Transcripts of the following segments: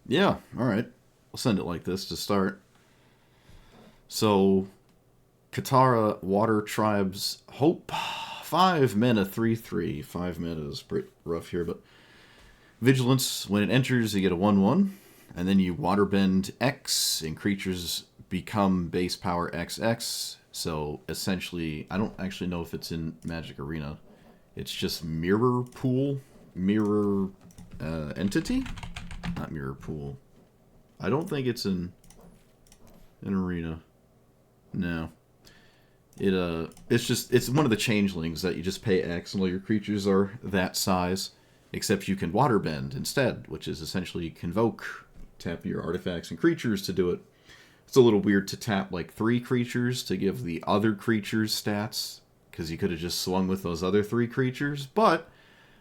Yeah, alright. I'll send it like this to start. So, Katara, Water Tribes, Hope. 5 mana, 3/3. 5 mana is pretty rough here, but Vigilance, when it enters, you get a 1/1, and then you waterbend X, and creatures become base power XX. So essentially, I don't actually know if it's in Magic Arena. It's just Mirror Pool, Mirror Entity? Not Mirror Pool. I don't think it's in Arena. No. It's one of the changelings that you just pay X and all your creatures are that size. Except you can waterbend instead, which is essentially convoke, tap your artifacts and creatures to do it. It's a little weird to tap like 3 creatures to give the other creatures stats, because you could have just swung with those other 3 creatures, but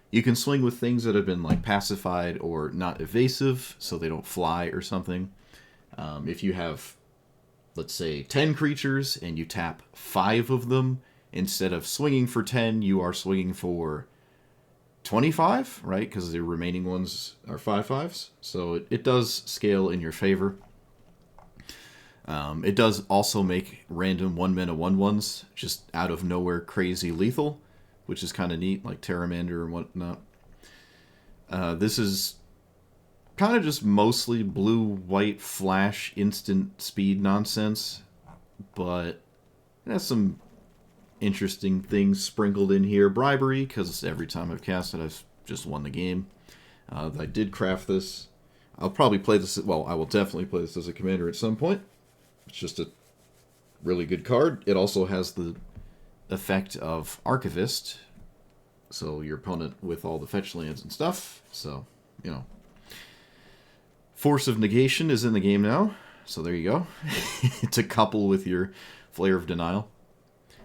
you can swing with things that have been like pacified or not evasive, so they don't fly or something. If you have, let's say, 10 creatures and you tap 5 of them, instead of swinging for 10, you are swinging for 25, right? Because the remaining ones are 5/5s. So it does scale in your favor. It does also make random 1-mana 1/1s just out of nowhere crazy lethal, which is kind of neat, like Terramander and whatnot. This is kind of just mostly blue-white flash instant speed nonsense, but it has some interesting things sprinkled in here. Bribery, because every time I've cast it, I've just won the game. I did craft this. I'll probably play this, well, I will definitely play this as a commander at some point. It's just a really good card. It also has the effect of Archivist, so your opponent with all the fetch lands and stuff. So, you know. Force of Negation is in the game now, so there you go. To couple with your Flare of Denial.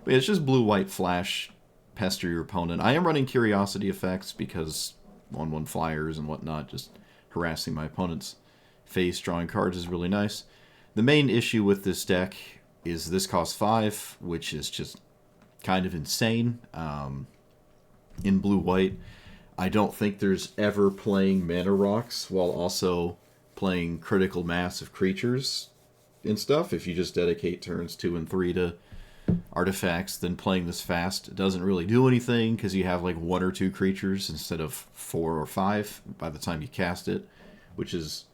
But it's just blue-white flash, pester your opponent. I am running Curiosity effects because 1/1 flyers and whatnot, just harassing my opponent's face. Drawing cards is really nice. The main issue with this deck is this costs 5, which is just kind of insane. In blue-white, I don't think there's ever playing Mana Rocks while also playing Critical Mass of creatures and stuff. If you just dedicate turns 2 and 3 to artifacts, then playing this fast doesn't really do anything because you have like 1 or 2 creatures instead of 4 or 5 by the time you cast it, which is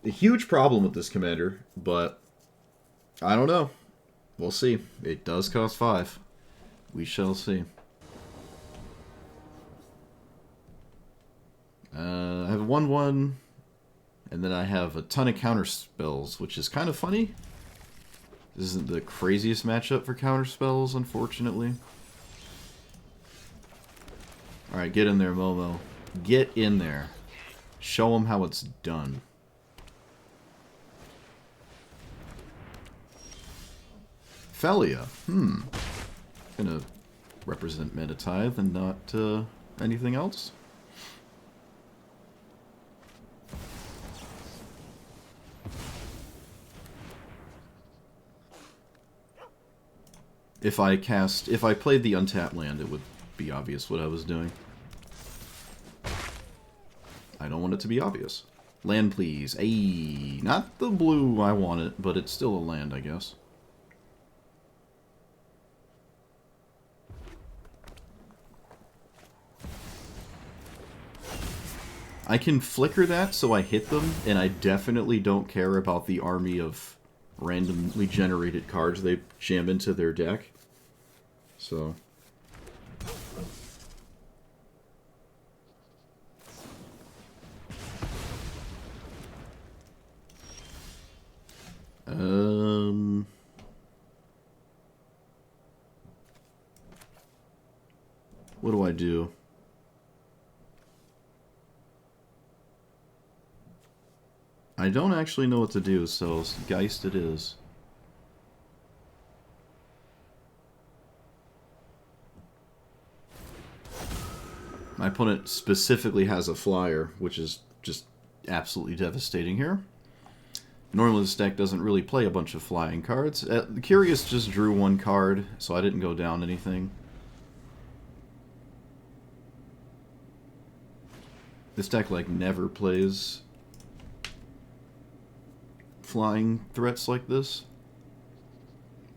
a huge problem with this commander, but I don't know. We'll see. It does cost 5. We shall see. I have a 1/1, and then I have a ton of counter spells, which is kind of funny. This isn't the craziest matchup for counter spells, unfortunately. Alright, get in there, Momo. Get in there. Show them how it's done. Felia. Gonna represent Metatithe and not anything else. If I played the untapped land, it would be obvious what I was doing. I don't want it to be obvious. Land, please. Ayy, not the blue I want it, but it's still a land, I guess. I can flicker that so I hit them, and I definitely don't care about the army of randomly generated cards they jam into their deck. So what do I do? I don't actually know what to do, so Geist it is. My opponent specifically has a flyer, which is just absolutely devastating here. Normally this deck doesn't really play a bunch of flying cards. The Curious just drew 1 card, so I didn't go down anything. This deck, like, never plays flying threats like this.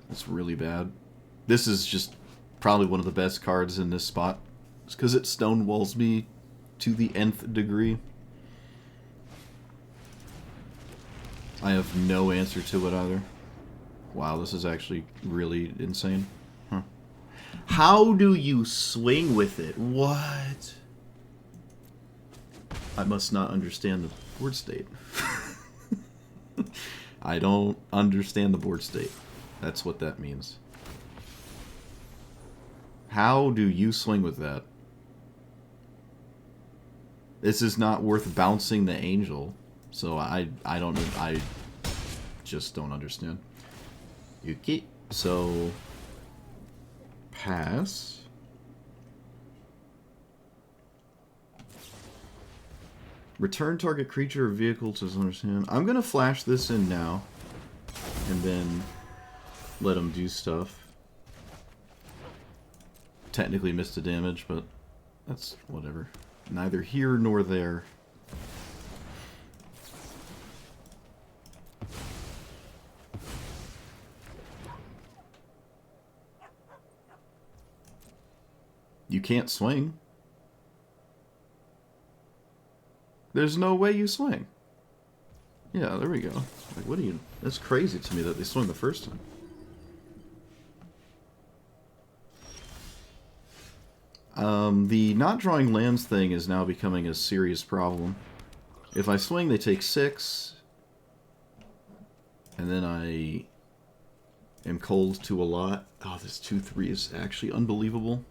It's really bad. This is just probably one of the best cards in this spot. It's because it stonewalls me to the nth degree. I have no answer to it either. Wow, this is actually really insane. Huh. How do you swing with it? What? I must not understand the board state. I don't understand the board state. That's what that means. How do you swing with that? This is not worth bouncing the angel. So I just don't understand. Yuki. So pass. Return target creature or vehicle to his owner's hand. I'm gonna flash this in now, and then let him do stuff. Technically missed the damage, but that's whatever. Neither here nor there. You can't swing. There's no way you swing. Yeah, there we go. Like, what do you... That's crazy to me that they swung the first time. The not drawing lands thing is now becoming a serious problem. If I swing, they take 6. And then I am cold to a lot. Oh, this 2/3 is actually unbelievable.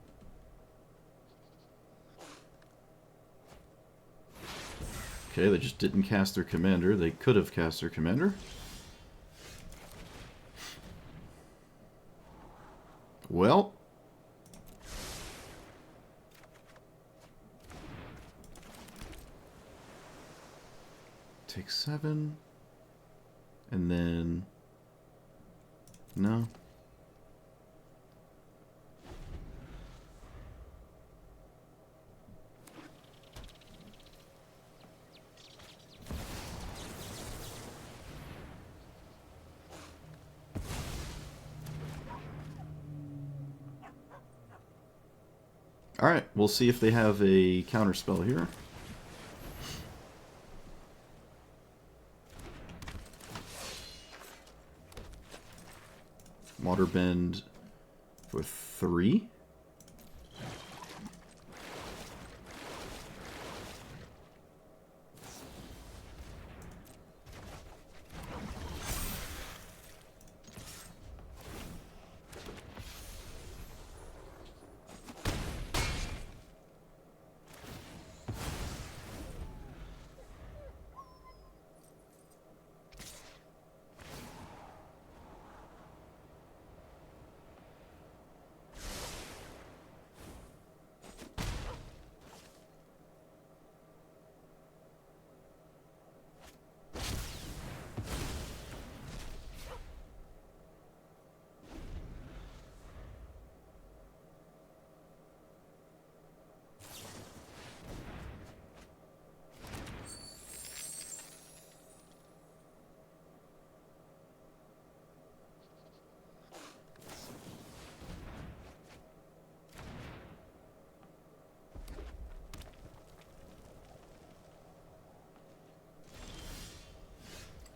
Okay, they just didn't cast their commander. They could have cast their commander. Well. Take 7. And then... No. Alright, we'll see if they have a counterspell here. Waterbend for 3.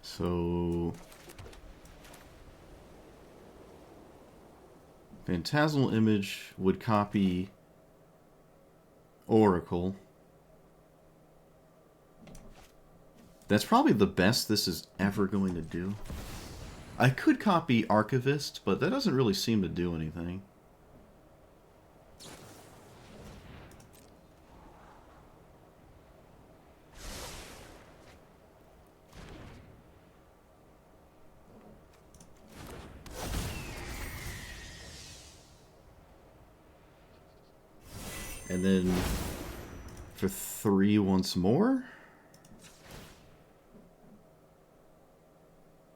So... Phantasmal Image would copy Oracle. That's probably the best this is ever going to do. I could copy Archivist, but that doesn't really seem to do anything. And then for 3 once more.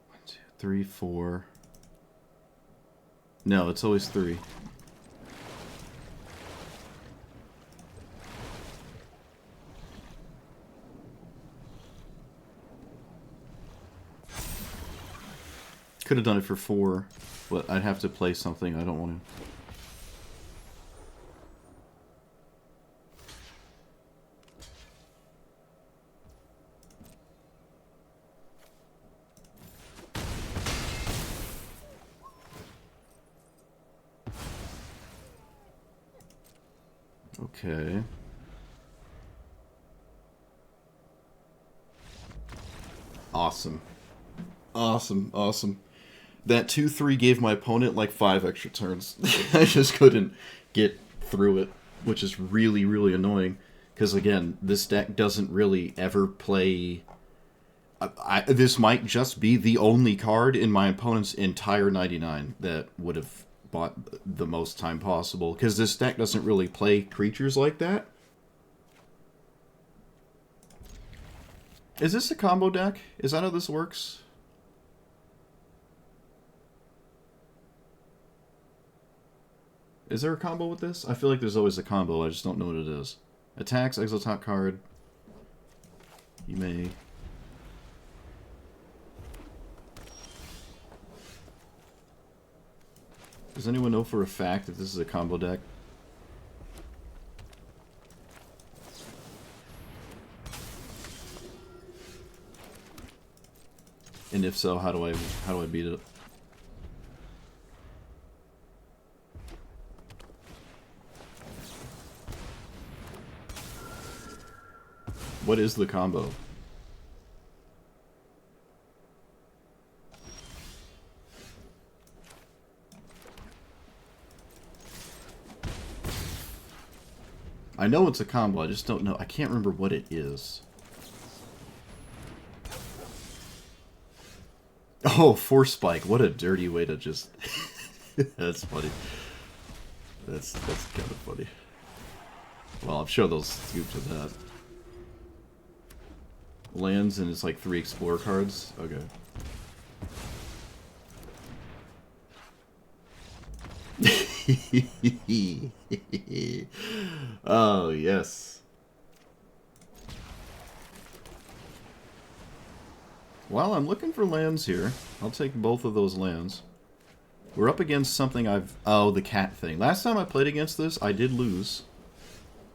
1, 2, 3, 4. No, it's always 3. Could have done it for 4, but I'd have to play something. I don't want to. Okay. Awesome. Awesome, awesome. That 2-3 gave my opponent like 5 extra turns. I just couldn't get through it, which is really, really annoying. Because again, this deck doesn't really ever play... this might just be the only card in my opponent's entire 99 that would have bought the most time possible. Because this deck doesn't really play creatures like that. Is this a combo deck? Is that how this works? Is there a combo with this? I feel like there's always a combo, I just don't know what it is. Attacks, exile top card. You may... Does anyone know for a fact if this is a combo deck? And if so, how do I beat it? What is the combo? I know it's a combo, I just don't know. I can't remember what it is. Oh, Force Spike. What a dirty way to just... That's funny. That's kind of funny. Well, I'm sure they'll scoop to that. Lands and it's like 3 Explorer cards? Okay. Oh, yes. Well, I'm looking for lands here. I'll take both of those lands. We're up against something I've... Oh, the cat thing. Last time I played against this, I did lose.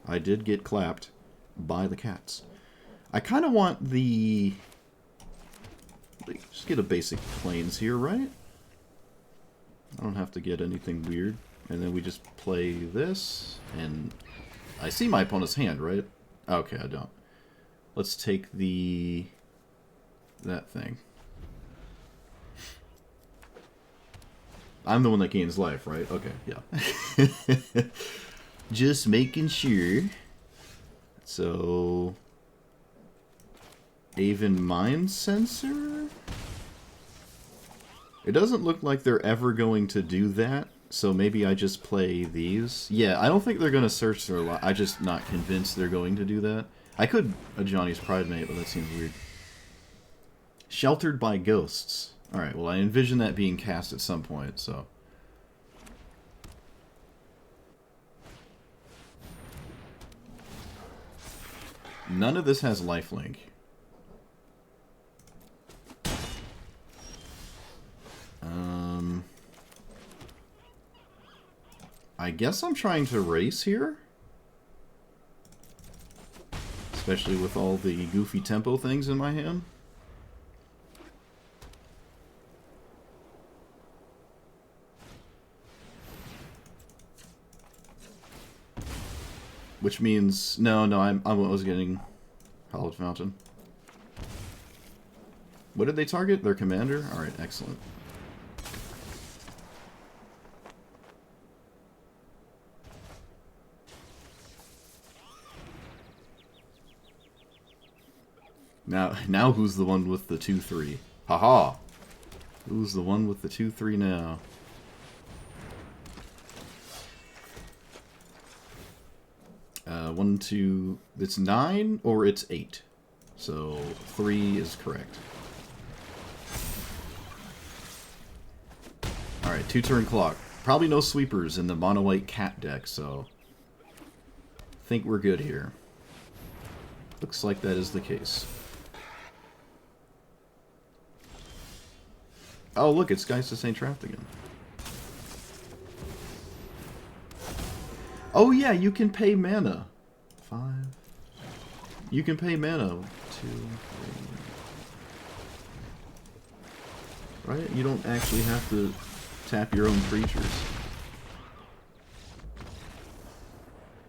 I did get clapped by the cats. I kind of want the... Just get a basic plains here, right? I don't have to get anything weird. And then we just play this, and... I see my opponent's hand, right? Okay, I don't. Let's take the... that thing. I'm the one that gains life, right? Okay, yeah. Just making sure. So... Aven Mind Sensor? It doesn't look like they're ever going to do that, so maybe I just play these. Yeah, I don't think they're going to search their life. I'm just not convinced they're going to do that. I could a Johnny's Pride Mate, but that seems weird. Sheltered by Ghosts. Alright, well I envision that being cast at some point, so... None of this has lifelink. I guess I'm trying to race here? Especially with all the goofy tempo things in my hand. Which means... No, I was getting Hallowed Fountain. What did they target? Their commander? Alright, excellent. Now who's the one with the 2-3? Haha! Who's the one with the 2-3 now? One, two... It's 9 or it's 8. So 3 is correct. Alright, 2-turn clock. Probably no sweepers in the mono-white cat deck, so... I think we're good here. Looks like that is the case. Oh, look, it's Geistus ain't trapped again. Oh, yeah, you can pay mana. 5. You can pay mana. 2, 3. Right? You don't actually have to tap your own creatures.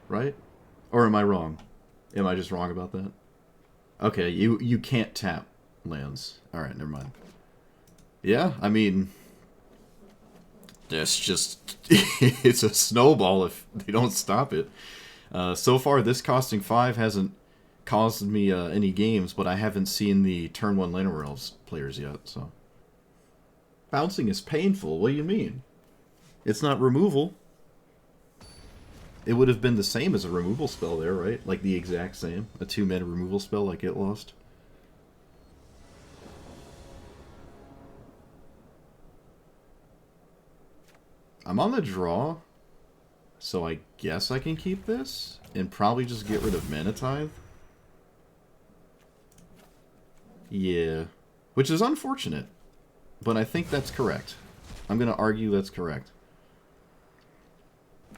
Right? Or am I wrong? Am I just wrong about that? Okay, you can't tap lands. Alright, never mind. Yeah, I mean... That's just... it's a snowball if they don't stop it. So far, this costing 5 hasn't caused me any games, but I haven't seen the turn 1 Llanowar Elves players yet, so... Bouncing is painful? What do you mean? It's not removal. It would have been the same as a removal spell there, right? Like the exact same. A 2-mana removal spell like Get Lost. I'm on the draw, so I guess I can keep this and probably just get rid of Mana Tithe. Yeah, which is unfortunate, but I think that's correct. I'm going to argue that's correct.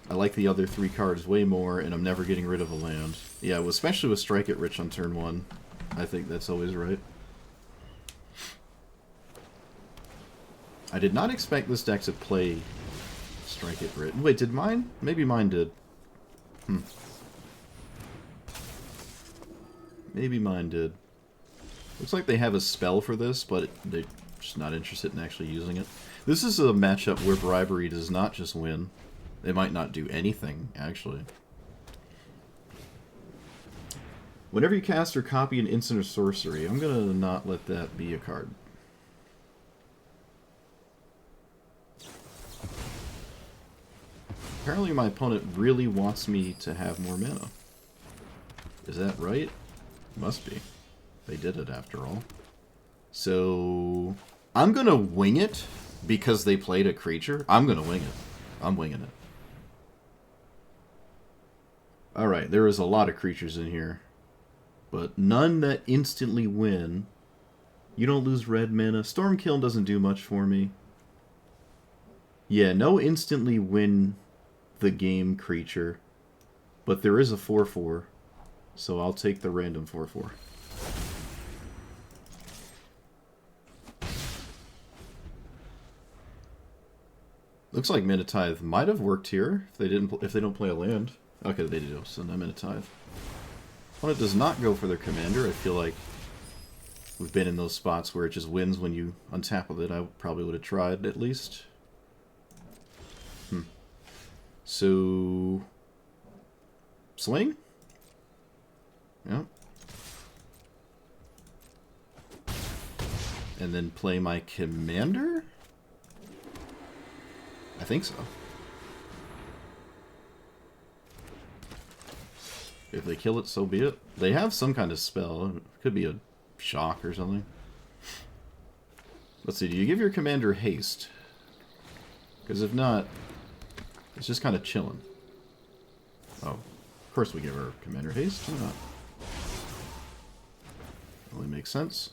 I like the other 3 cards way more, and I'm never getting rid of a land. Yeah, well, especially with Strike It Rich on turn 1. I think that's always right. I did not expect this deck to play Strike It Rich. Wait, did mine? Maybe mine did. Maybe mine did. Looks like they have a spell for this, but they're just not interested in actually using it. This is a matchup where Bribery does not just win. They might not do anything, actually. Whenever you cast or copy an instant or sorcery, I'm going to not let that be a card. Apparently my opponent really wants me to have more mana. Is that right? Must be. They did it after all. So... I'm going to wing it because they played a creature. I'm going to wing it. I'm winging it. Alright, there is a lot of creatures in here. But none that instantly win. You don't lose red mana. Stormkill doesn't do much for me. Yeah, no instantly win the game creature. But there is a 4/4. So I'll take the random 4/4. Looks like Mana Tithe might have worked here if they don't play a land. Okay, they do, so no Mana Tithe. Opponent does not go for their commander. I feel like we've been in those spots where it just wins when you untap with it. I probably would have tried at least. So swing? Yeah. And then play my commander? I think so. If they kill it, so be it. They have some kind of spell. It could be a shock or something. Let's see, do you give your commander haste? Because if not, it's just kind of chilling. Oh, of course we give our commander haste. Why not? Only makes sense.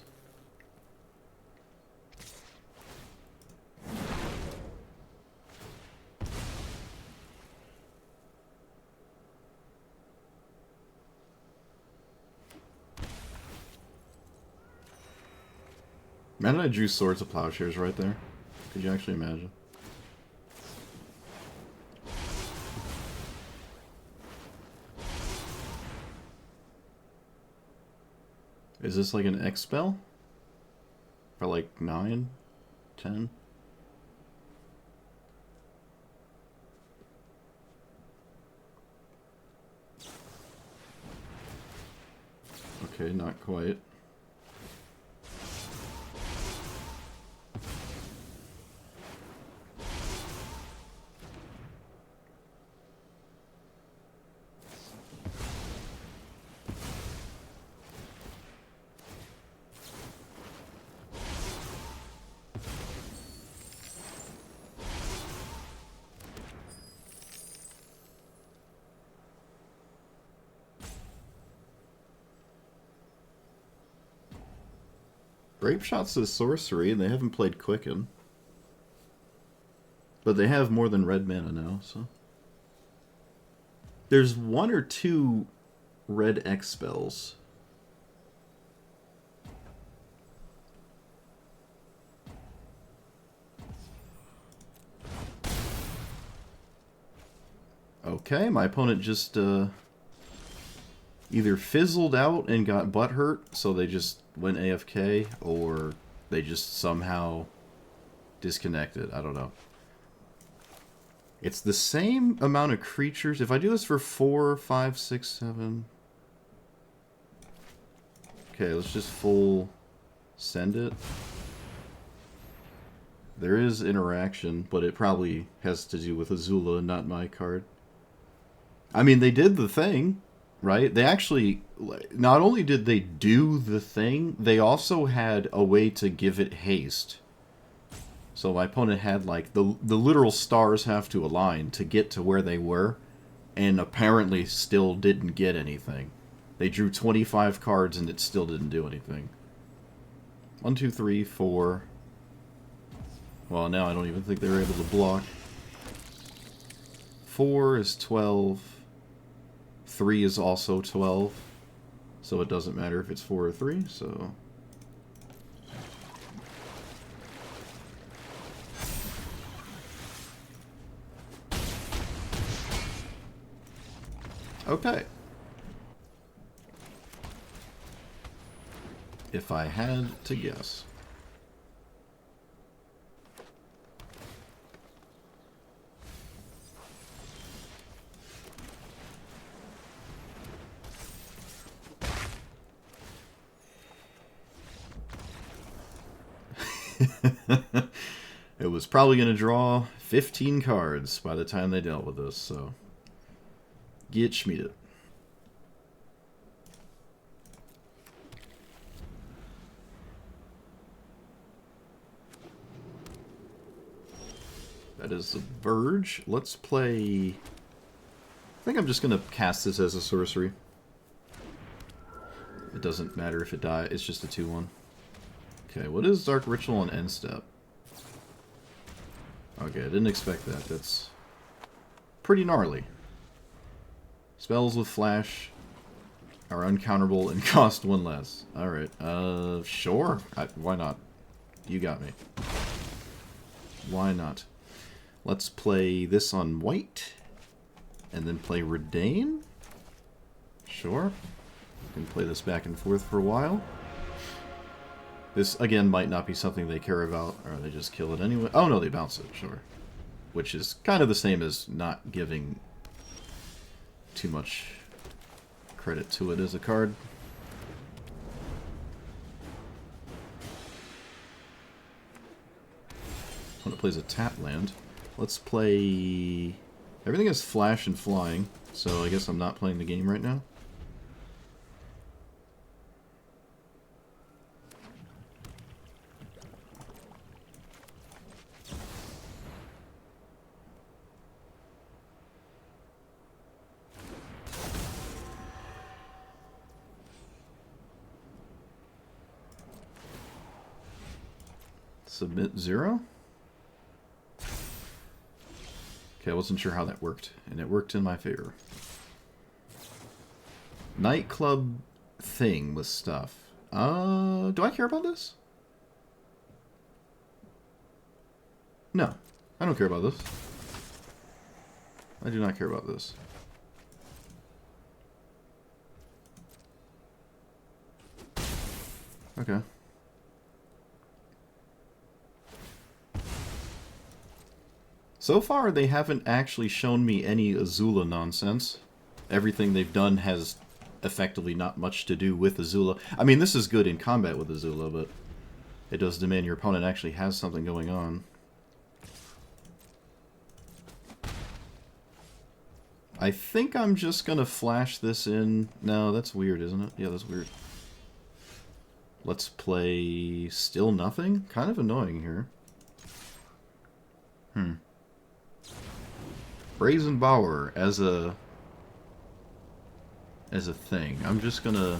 Imagine I drew Swords of Plowshares right there. Could you actually imagine? Is this like an X spell? For like 9? 10? Okay, not quite. Grape Shot's a sorcery, and they haven't played Quicken. But they have more than red mana now, so... There's 1 or 2 red X spells. Okay, my opponent just either fizzled out and got butthurt, so they just went AFK, or they just somehow disconnected. I don't know. It's the same amount of creatures. If I do this for 4, 5, 6, 7... Okay, let's just full send it. There is interaction, but it probably has to do with Azula, not my card. I mean, they did the thing, right? They actually, not only did they do the thing, they also had a way to give it haste. So my opponent had, like, the literal stars have to align to get to where they were, and apparently still didn't get anything. They drew 25 cards and it still didn't do anything. 1, 2, 3, 4. Well, now I don't even think they were able to block. 4 is 12. 3 is also 12. So it doesn't matter if it's 4 or 3, so... Okay. If I had to guess. It was probably going to draw 15 cards by the time they dealt with this, so... Get schmieded. That is the Verge. Let's play... I think I'm just going to cast this as a sorcery. It doesn't matter if it dies, it's just a 2-1. Okay, what is Dark Ritual on end step? Okay, I didn't expect that. That's pretty gnarly. Spells with flash are uncounterable and cost 1 less. Alright, sure. Why not? You got me. Why not? Let's play this on white, and then play Redain. Sure. We can play this back and forth for a while. This, again, might not be something they care about, or they just kill it anyway. Oh, no, they bounce it, sure. Which is kind of the same as not giving too much credit to it as a card. When it plays a tap land, let's play... Everything is flash and flying, so I guess I'm not playing the game right now. Submit 0? Okay, I wasn't sure how that worked, and it worked in my favor. Nightclub thing with stuff. Do I care about this? No, I don't care about this. I do not care about this. Okay. So far, they haven't actually shown me any Azula nonsense. Everything they've done has effectively not much to do with Azula. I mean, this is good in combat with Azula, but it does demand your opponent actually has something going on. I think I'm just gonna flash this in. No, that's weird, isn't it? Yeah, that's weird. Let's play Still Nothing? Kind of annoying here. Brazen Bower as a thing. I'm just gonna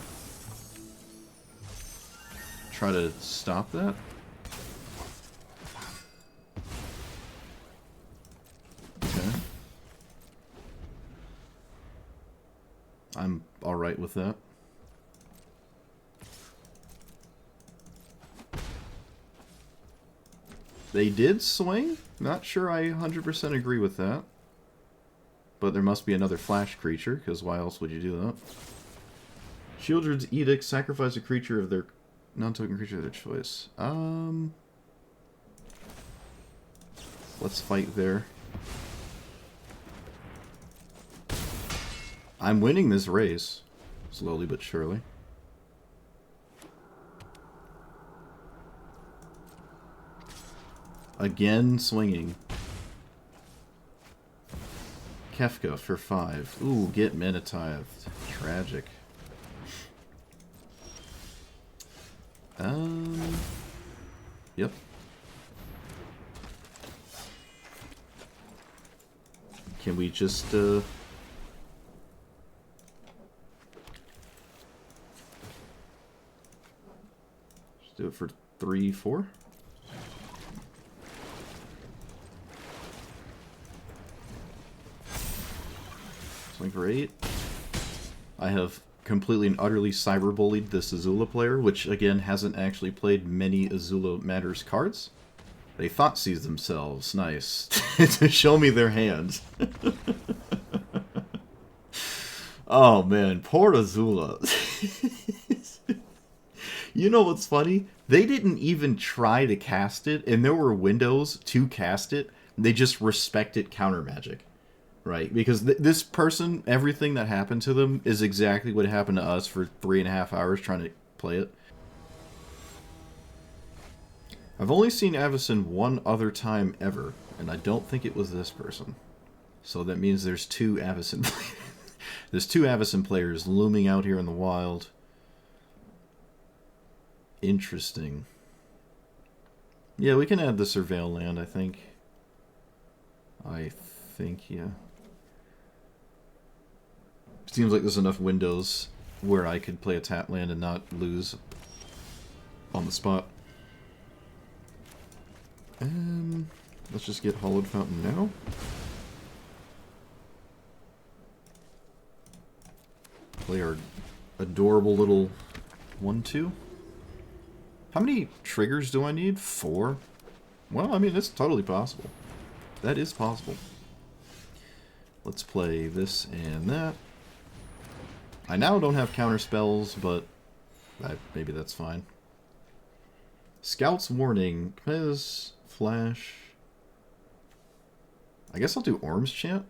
try to stop that. I'm alright with that. They did swing? Not sure I 100% agree with that. But there must be another flash creature, because why else would you do that? Shieldred's Edict, sacrifice a creature of their non-token creature of their choice. Let's fight there. I'm winning this race, slowly but surely. Again, swinging. Kefka for 5. Ooh, get Minotithed. Tragic. Yep. Can we just, Just do it for 3, 4? Swing for 8. I have completely and utterly cyberbullied this Azula player, which again hasn't actually played many Azula Matters cards. They Thoughtseize themselves, nice, to show me their hands. Oh man, poor Azula. You know what's funny? They didn't even try to cast it, and there were windows to cast it. They just respected counter magic. Right, because this person, everything that happened to them is exactly what happened to us for 3.5 hours trying to play it. I've only seen Avacyn one other time ever, and I don't think it was this person. So that means there's 2 Avacyn players. There's 2 Avacyn players looming out here in the wild. Interesting. Yeah, we can add the Surveil land, I think. Yeah. Seems like there's enough windows where I could play a tap land and not lose on the spot. Let's just get Hollowed Fountain now. Play our adorable little 1/2. How many triggers do I need? 4? Well, I mean, it's totally possible. That is possible. Let's play this and that. I now don't have counter spells, but maybe that's fine. Scout's Warning. Pez, Flash. I guess I'll do Orm's Chant.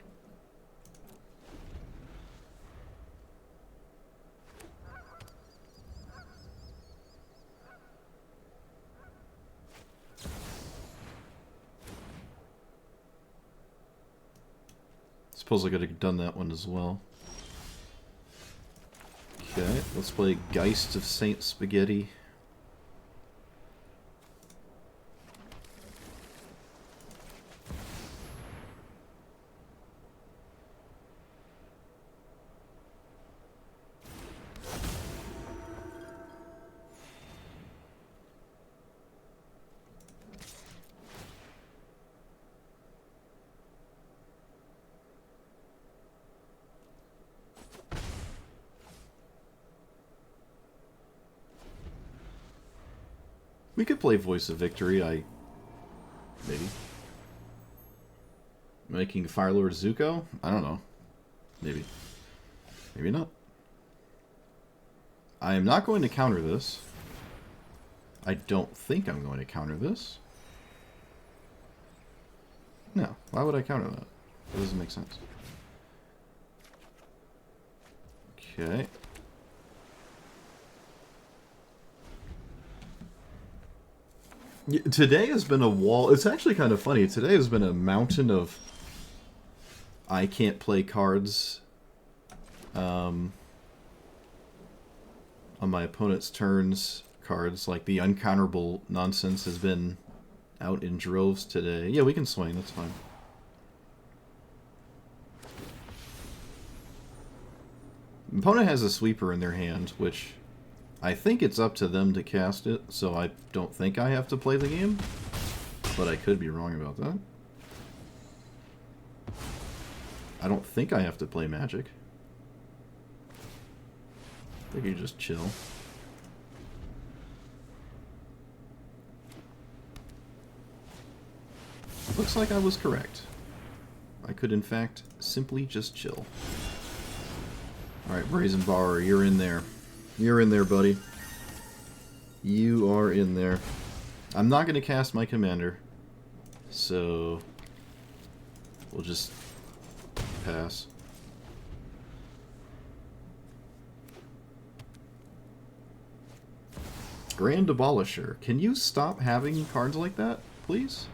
Suppose I could have done that one as well. Okay, let's play Geist of Saint Spaghetti. We could play Voice of Victory, maybe. Making Firelord Zuko? I don't know. Maybe. Maybe not. I am not going to counter this. I don't think I'm going to counter this. No. Why would I counter that? That doesn't make sense. Okay. Today has been a wall. It's actually kind of funny. Today has been a mountain of I can't play cards on my opponent's turns cards. Like the uncounterable nonsense has been out in droves today. Yeah, we can swing. That's fine. Opponent has a sweeper in their hand, which I think it's up to them to cast it, so I don't think I have to play the game, but I could be wrong about that. I don't think I have to play Magic. They can just chill. Looks like I was correct. I could, in fact, simply just chill. Alright, Brazen Borrower, you're in there. You're in there, buddy. You are in there. I'm not going to cast my commander, so we'll just pass. Grand Abolisher. Can you stop having cards like that, please?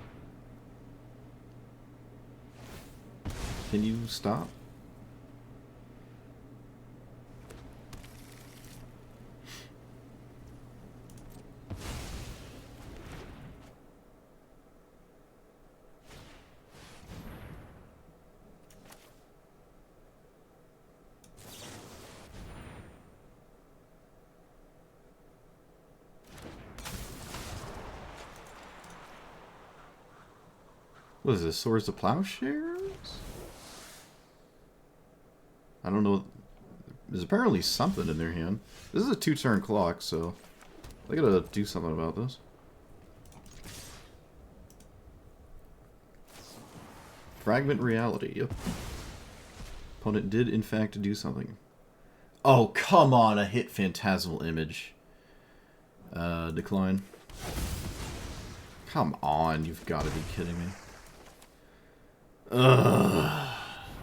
Can you stop? What is this? Swords of Plowshares? I don't know. There's apparently something in their hand. This is a 2-turn clock, so they gotta do something about this. Fragment Reality. Yep. Opponent did, in fact, do something. Oh, come on! A hit Phantasmal Image. Decline. Come on, you've got to be kidding me. Ugh.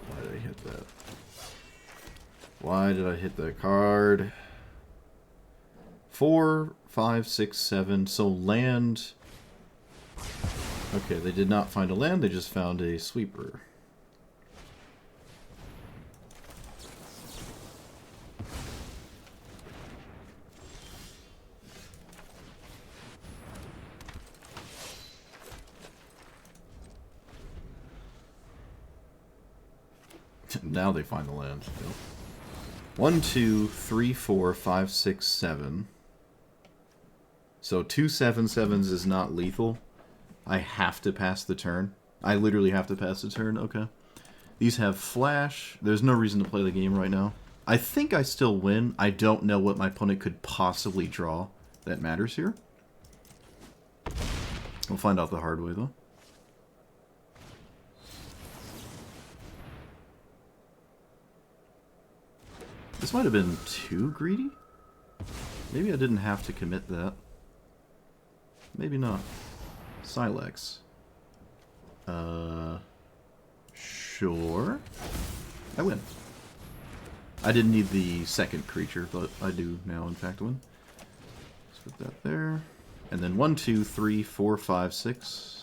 Why did I hit that? Why did I hit that card? 4, 5, 6, 7. So land. Okay, they did not find a land. They just found a sweeper. Now they find the land. Yep. 1, 2, 3, 4, 5, 6, 7. So 2 7/7s is not lethal. I have to pass the turn. I literally have to pass the turn. Okay. These have flash. There's no reason to play the game right now. I think I still win. I don't know what my opponent could possibly draw that matters here. We'll find out the hard way, though. This might have been too greedy. Maybe I didn't have to commit that. Maybe not. Silex. Sure. I win. I didn't need the second creature, but I do now, in fact, win. Let's put that there. And then 1, 2, 3, 4, 5, 6.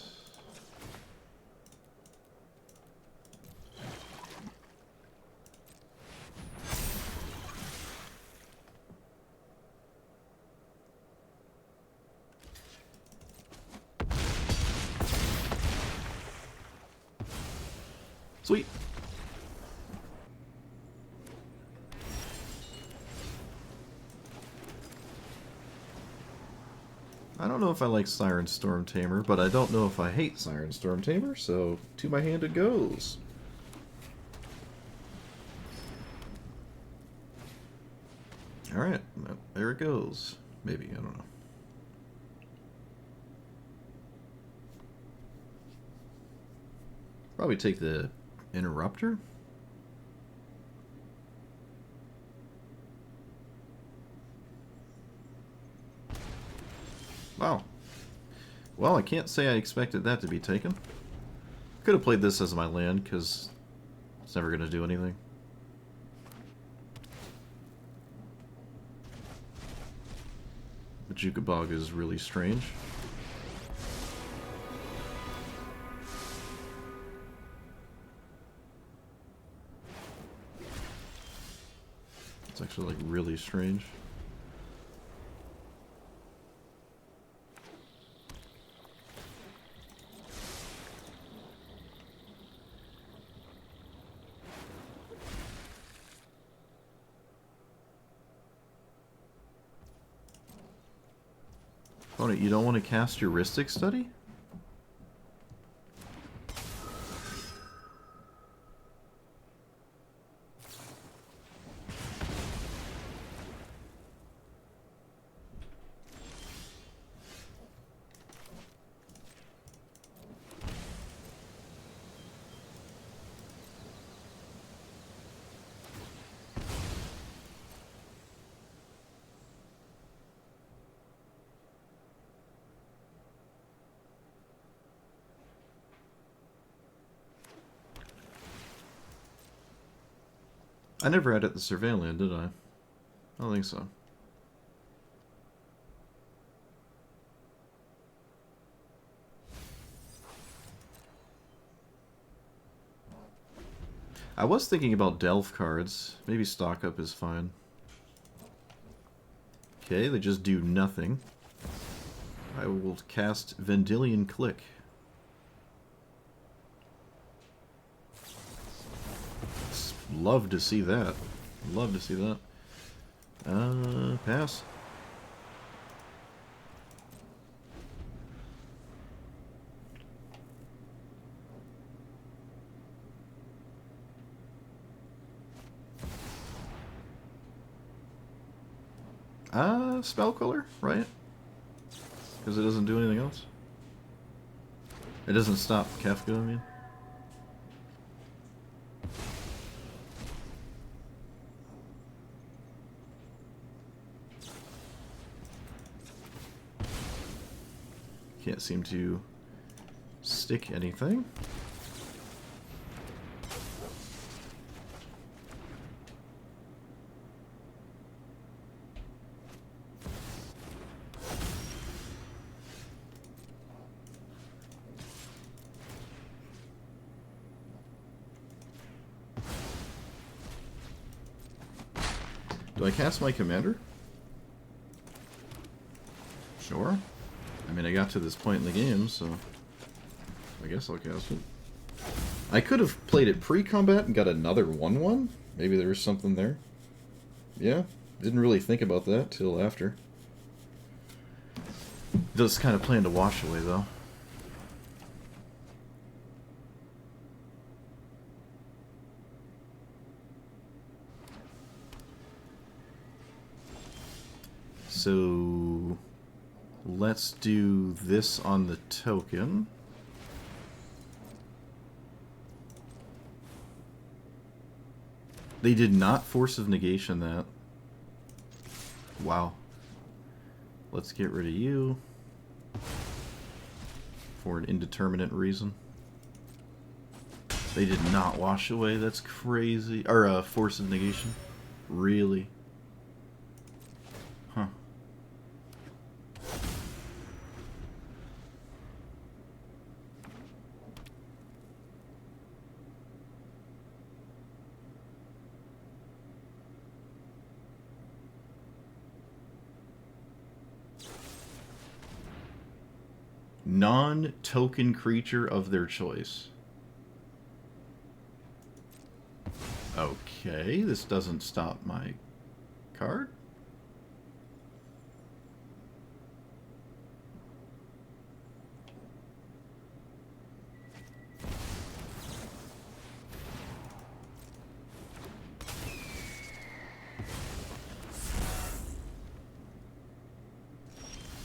Sweet. I don't know if I like Siren Storm Tamer, but I don't know if I hate Siren Storm Tamer, so to my hand it goes. Alright, there it goes. Maybe, I don't know. Probably take the Interrupter. Wow. Well, I can't say I expected that to be taken. Could have played this as my land, because it's never going to do anything. But Jukabog is really strange. It's actually, like, really strange. Opponent, you don't want to cast Heuristic Study? I never added the Surveillant, did I? I don't think so. I was thinking about Delve cards. Maybe stock up is fine. Okay, they just do nothing. I will cast Vendilion Click. Love to see that. Love to see that. Pass. Spell Queller, right? Because it doesn't do anything else. It doesn't stop Kefka, I mean. Can't seem to stick anything. Do I cast my commander? Sure. I mean, I got to this point in the game, so I guess I'll cast it. I could have played it pre-combat and got another 1-1. Maybe there was something there. Yeah, didn't really think about that till after. Does kind of plan to wash away, though. So let's do this on the token. They did not Force of Negation that. Wow. Let's get rid of you. For an indeterminate reason. They did not wash away, that's crazy. Or, Force of Negation. Really? Huh. Non-token creature of their choice. Okay, this doesn't stop my card.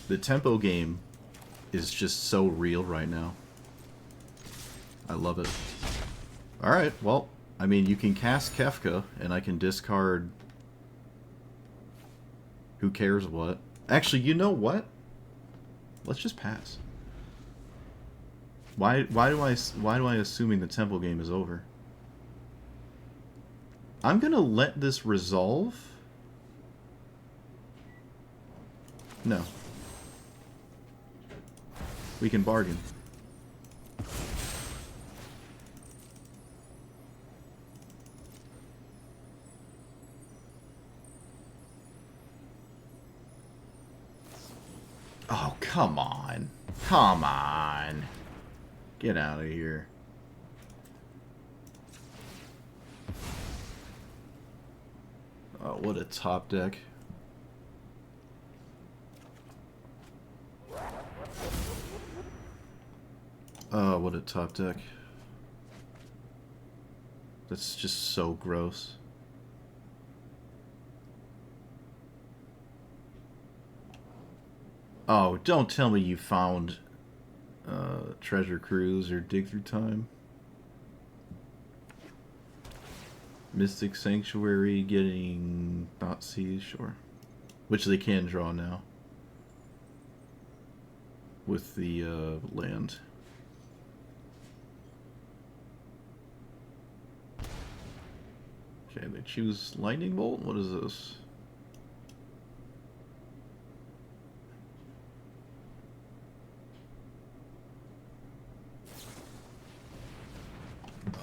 The tempo game is just so real right now. I love it. Alright, well, I mean, you can cast Kefka, and I can discard who cares what. Actually, you know what? Let's just pass. Why do I assuming the tempo game is over? I'm gonna let this resolve. No. We can bargain. Oh, come on. Come on. Get out of here. Oh, what a top deck. Oh, what a top deck. That's just so gross. Oh, don't tell me you found Treasure Cruise or Dig Through Time. Mystic Sanctuary getting Thoughtseize, sure. Which they can draw now. With the land. Okay, they choose Lightning Bolt? What is this?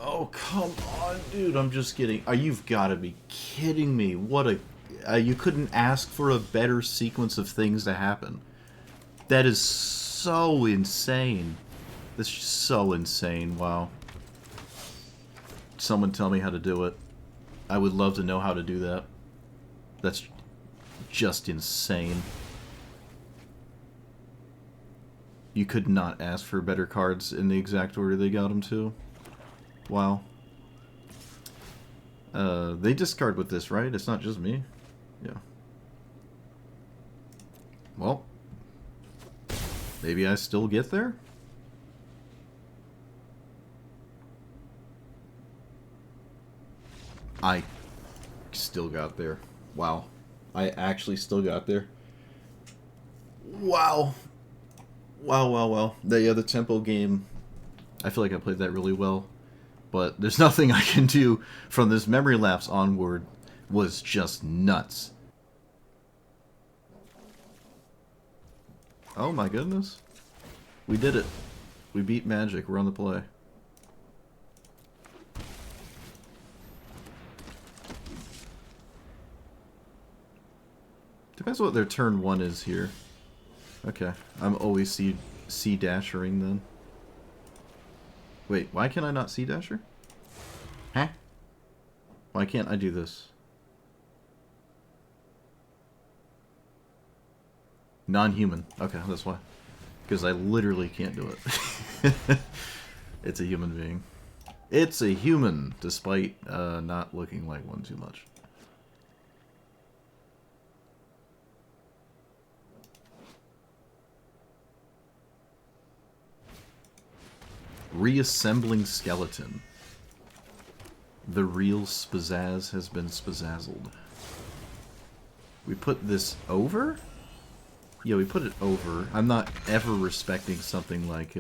Oh, come on, dude. I'm just kidding. You've got to be kidding me. What a... you couldn't ask for a better sequence of things to happen. That is so insane. That's just so insane. Wow. Someone tell me how to do it. I would love to know how to do that. That's just insane. You could not ask for better cards in the exact order they got them to. Wow. They discard with this, right? It's not just me. Yeah. Well, maybe I still get there? I still got there. Wow. I actually still got there. Wow. Wow. The tempo game, I feel like I played that really well. But there's nothing I can do from this memory lapse onward. Was just nuts. Oh my goodness. We did it. We beat Magic. We're on the play. Depends what their turn 1 is here. Okay. I'm always C-dashering then. Wait, why can I not C-dasher? Huh? Why can't I do this? Non-human. Okay, that's why. Because I literally can't do it. It's a human being. It's a human, despite not looking like one too much. Reassembling skeleton. The real spazazz has been spazazzled. We put this over? Yeah, we put it over. I'm not ever respecting something like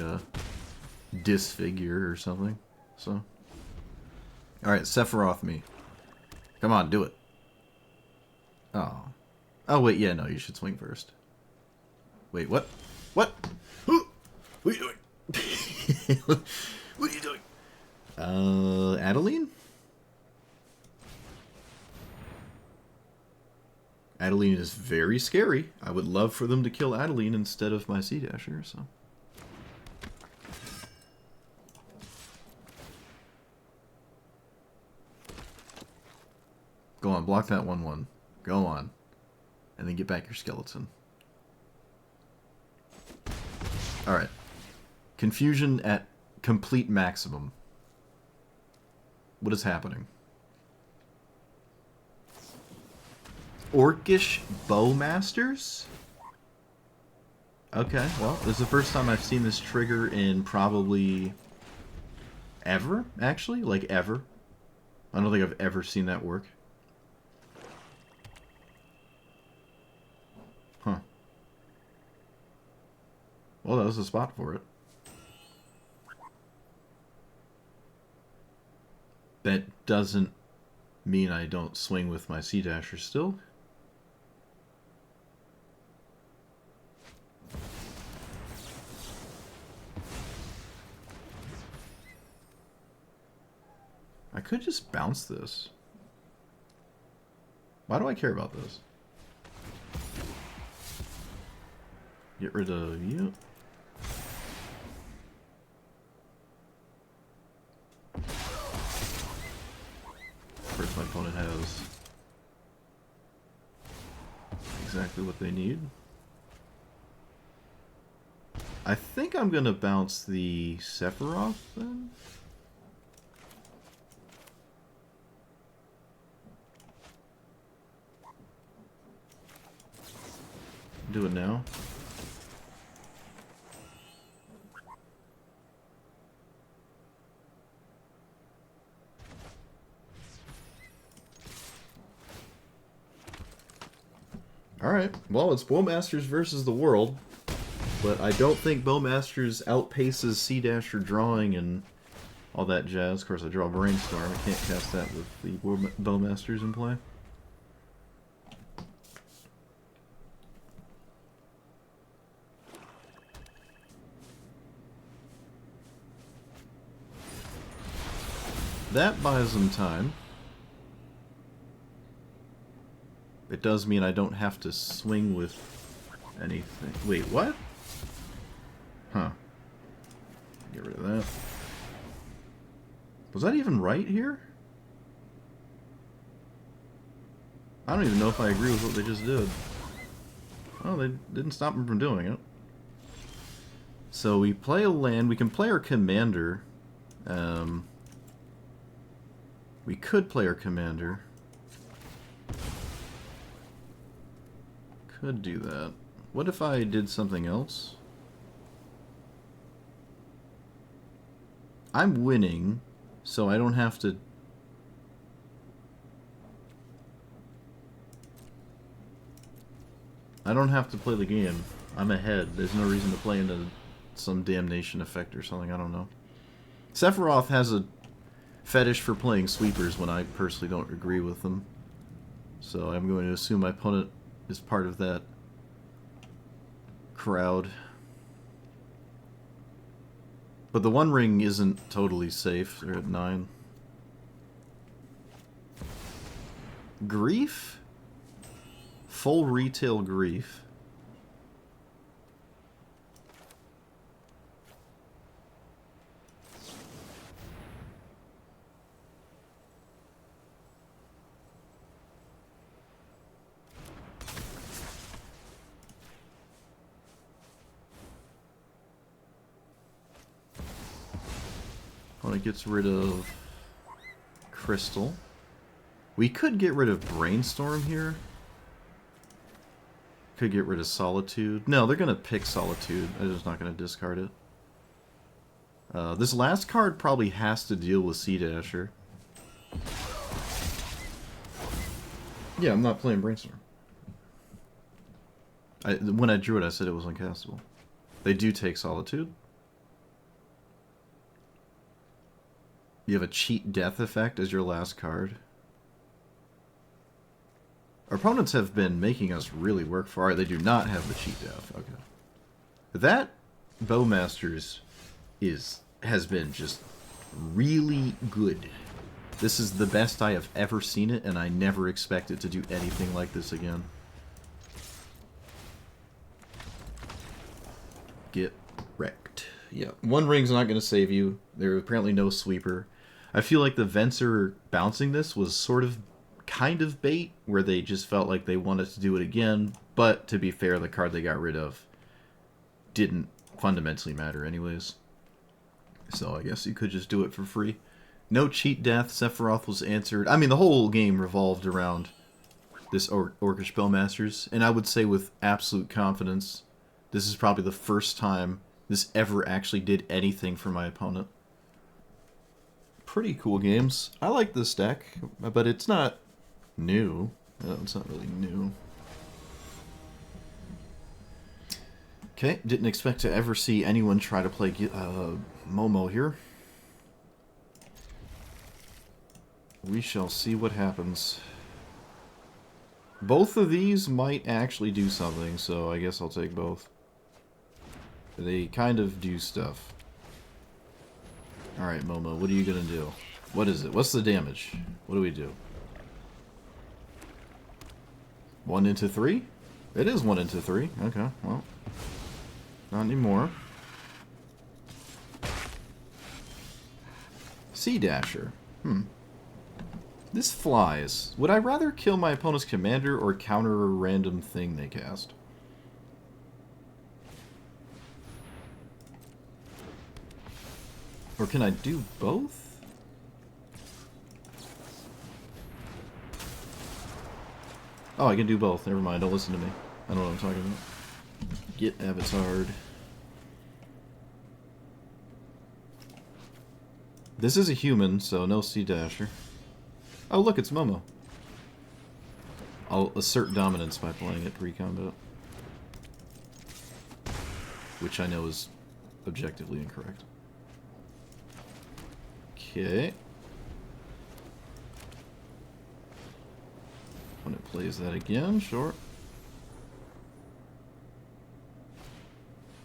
Disfigure or something. So, alright, Sephiroth me. Come on, do it. Oh. Oh, wait, yeah, no, you should swing first. Wait, what? What? What are you doing? What are you doing? Adeline? Adeline is very scary. I would love for them to kill Adeline instead of my C-Dasher, so... Go on, block that 1/1. Go on. And then get back your skeleton. Alright. Confusion at complete maximum. What is happening? Orcish Bowmasters? Okay, well, this is the first time I've seen this trigger in probably... ever, actually? Like, ever. I don't think I've ever seen that work. Huh. Well, that was the spot for it. That doesn't mean I don't swing with my C-Dasher still. I could just bounce this. Why do I care about this? Get rid of you. First, my opponent has exactly what they need. I think I'm gonna bounce the Sephiroth then. Do it now. Alright, well, it's Bowmasters versus the world, but I don't think Bowmasters outpaces C-Dasher drawing and all that jazz. Of course, I draw Brainstorm. I can't cast that with the Bowmasters in play. That buys them time. It does mean I don't have to swing with anything. Wait, what? Huh. Get rid of that. Was that even right here? I don't even know if I agree with what they just did. Oh, they didn't stop them from doing it. So we play a land. We can play our commander. We could play our commander. Could do that. What if I did something else? I'm winning, so I don't have to... I don't have to play the game. I'm ahead. There's no reason to play into some damnation effect or something. I don't know. Sephiroth has a fetish for playing sweepers when I personally don't agree with them. So I'm going to assume my opponent is part of that crowd. But the One Ring isn't totally safe. They're at 9. Grief? Full retail Grief. It gets rid of Crystal. We could get rid of Brainstorm here. Could get rid of Solitude. No, they're going to pick Solitude. I'm just not going to discard it. This last card probably has to deal with Sea Dasher. Yeah, I'm not playing Brainstorm. When I drew it, I said it was uncastable. They do take Solitude. You have a Cheat Death effect as your last card. Our opponents have been making us really work for it. They do not have the Cheat Death. Okay. That Bowmasters has been just really good. This is the best I have ever seen it, and I never expect it to do anything like this again. Get wrecked. Yeah, One Ring's not going to save you. There's apparently no sweeper. I feel like the Venser bouncing this was sort of kind of bait, where they just felt like they wanted to do it again, but to be fair, the card they got rid of didn't fundamentally matter anyways. So I guess you could just do it for free. No Cheat Death, Sephiroth was answered. I mean, the whole game revolved around this Orcish Bowmasters, and I would say with absolute confidence, this is probably the first time this ever actually did anything for my opponent. Pretty cool games. I like this deck, but it's not new. No, it's not really new. Okay, didn't expect to ever see anyone try to play Momo here. We shall see what happens. Both of these might actually do something, so I guess I'll take both. They kind of do stuff. Alright, Momo, what are you gonna do? What is it? What's the damage? What do we do? 1 into 3? It is 1 into 3. Okay, well. Not anymore. Sea Dasher. This flies. Would I rather kill my opponent's commander or counter a random thing they cast? Or can I do both? Oh, I can do both. Never mind. Don't listen to me. I don't know what I'm talking about. Get Avatared. This is a human, so no Sea Dasher. Oh, look, it's Momo. I'll assert dominance by playing it pre-combat. Which I know is objectively incorrect. Okay. When it plays that again, sure.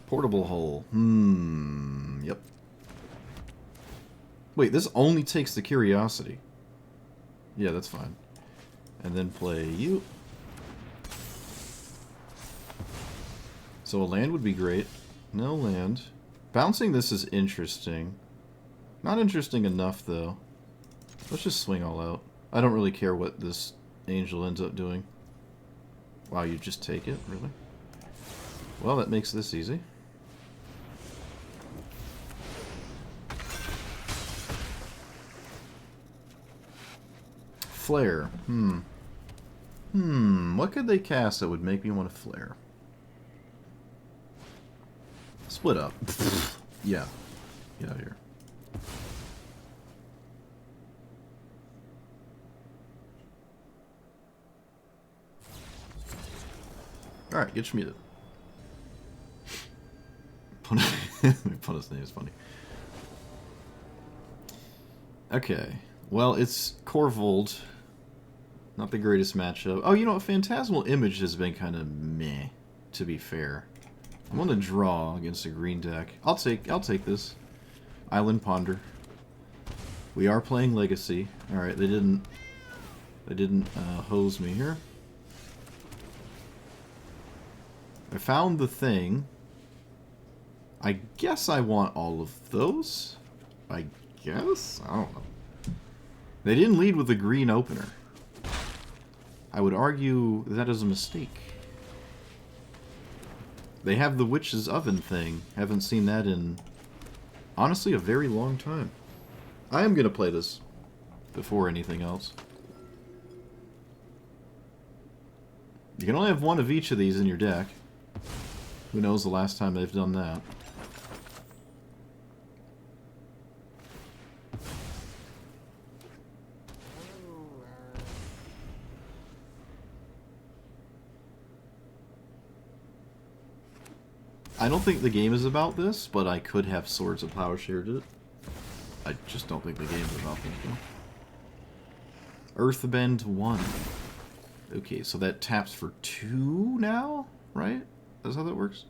Portable hole. Yep. Wait, this only takes the curiosity. Yeah, that's fine. And then play you. So a land would be great. No land. Bouncing this is interesting. Not interesting enough, though. Let's just swing all out. I don't really care what this angel ends up doing. Wow, you just take it? Really? Well, that makes this easy. Flare. What could they cast that would make me want to flare? Split up. Yeah. Get out of here. Alright, get Schmieded. Punish's name is funny. Okay. Well, it's Corvold. Not the greatest matchup. Oh, you know what? Phantasmal Image has been kind of meh, to be fair. I'm on the draw against a green deck. I'll take this. Island Ponder. We are playing Legacy. Alright, they didn't hose me here. I found the thing. I guess I want all of those? I guess? I don't know. They didn't lead with the green opener. I would argue that is a mistake. They have the Witch's Oven thing. Haven't seen that in, honestly, a very long time. I am going to play this before anything else. You can only have one of each of these in your deck. Who knows the last time they've done that. I don't think the game is about this, but I could have Swords of Plowshare it. I just don't think the game is about this. Earthbend 1. Okay, so that taps for 2 now, right? That's how that works?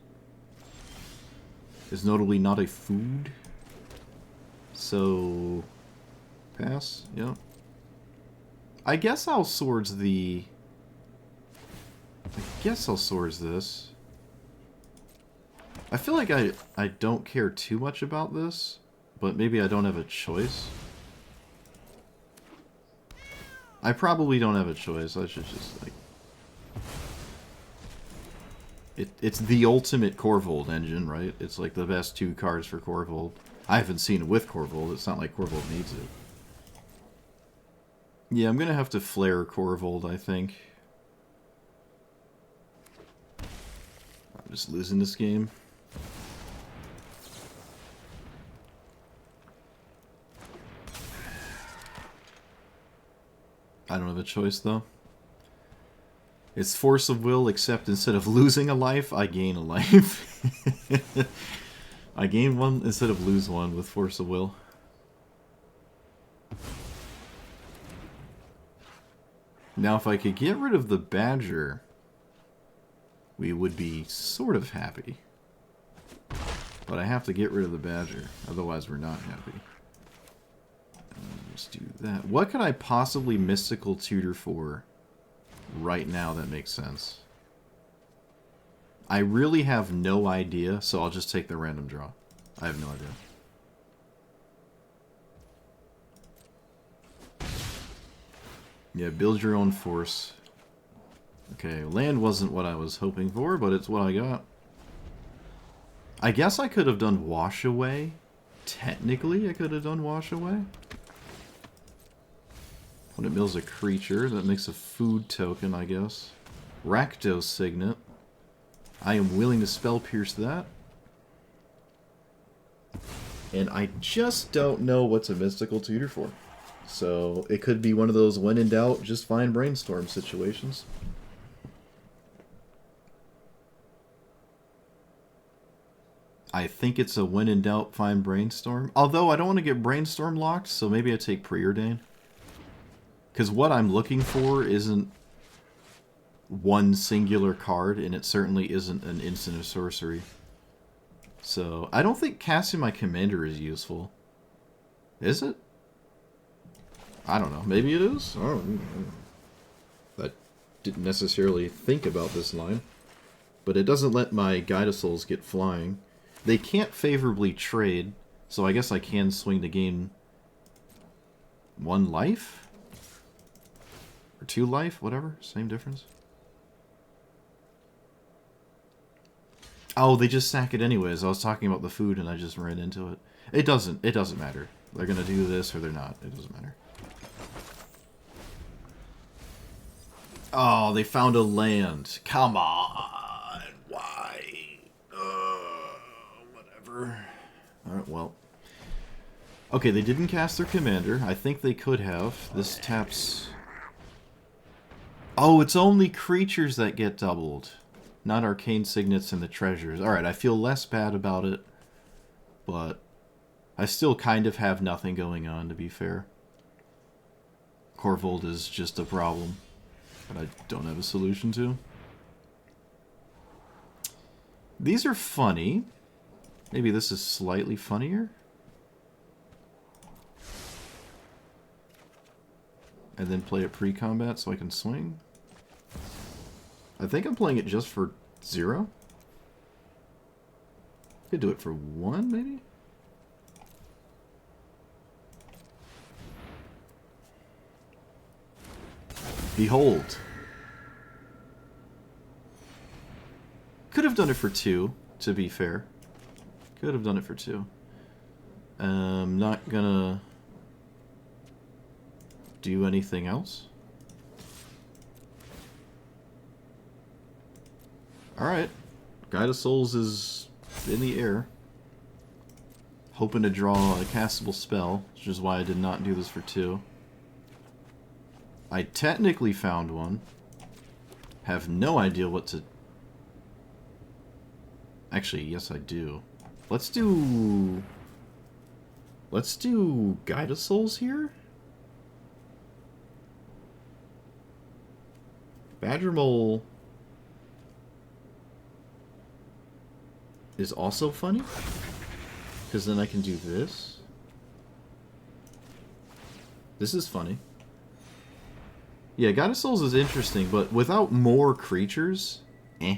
Is notably not a food. So, pass, yeah. I guess I'll Swords the... I guess I'll Swords this. I feel like I don't care too much about this, but maybe I don't have a choice. I probably don't have a choice. I should just, like... It's the ultimate Corvold engine, right? It's like the best 2 cards for Corvold. I haven't seen it with Corvold. It's not like Corvold needs it. Yeah, I'm gonna have to flare Corvold, I think. I'm just losing this game. I don't have a choice, though. It's force of will, except instead of losing a life, I gain a life. I gain 1 instead of lose 1 with force of will. Now, if I could get rid of the Badger, we would be sort of happy. But I have to get rid of the Badger, otherwise we're not happy. Let's do that. What could I possibly mystical tutor for right now that makes sense? I really have no idea, so I'll just take the random draw. I have no idea. Yeah, build your own force. Okay, land wasn't what I was hoping for, but it's what I got. I guess I could have done Wash Away. Technically, I could have done Wash Away. When it mills a creature, that makes a food token, I guess. Rakdos Signet. I am willing to Spell Pierce that. And I just don't know what's a mystical tutor for. So it could be one of those when in doubt, just find brainstorm situations. I think it's a when in doubt, find Brainstorm. Although I don't want to get Brainstorm locked, so maybe I take Preordain. Because what I'm looking for isn't one singular card, and it certainly isn't an instant or sorcery. So, I don't think casting my commander is useful. Is it? I don't know. Maybe it is? I don't know. I didn't necessarily think about this line. But it doesn't let my Guide of Souls get flying. They can't favorably trade, so I guess I can swing to gain 1 life? Or 2 life? Whatever. Same difference. Oh, they just sack it anyways. I was talking about the food and I just ran into it. It doesn't matter. They're gonna do this or they're not. It doesn't matter. Oh, they found a land. Come on. Why? Whatever. Alright, well. Okay, they didn't cast their commander. I think they could have. This taps... Oh, it's only creatures that get doubled. Not arcane signets and the treasures. Alright, I feel less bad about it. But I still kind of have nothing going on, to be fair. Corvold is just a problem that I don't have a solution to. These are funny. Maybe this is slightly funnier. And then play it pre-combat so I can swing. I think I'm playing it just for 0. Could do it for 1, maybe? Behold. Could have done it for 2, to be fair. Could have done it for 2. Not gonna do anything else. Alright. Guide of Souls is in the air. Hoping to draw a castable spell, which is why I did not do this for 2. I technically found one. Have no idea what to... Actually, yes I do. Let's do Guide of Souls here? Badger Mole is also funny, because then I can do this. This is funny. Yeah, God of Souls is interesting, but without more creatures, eh.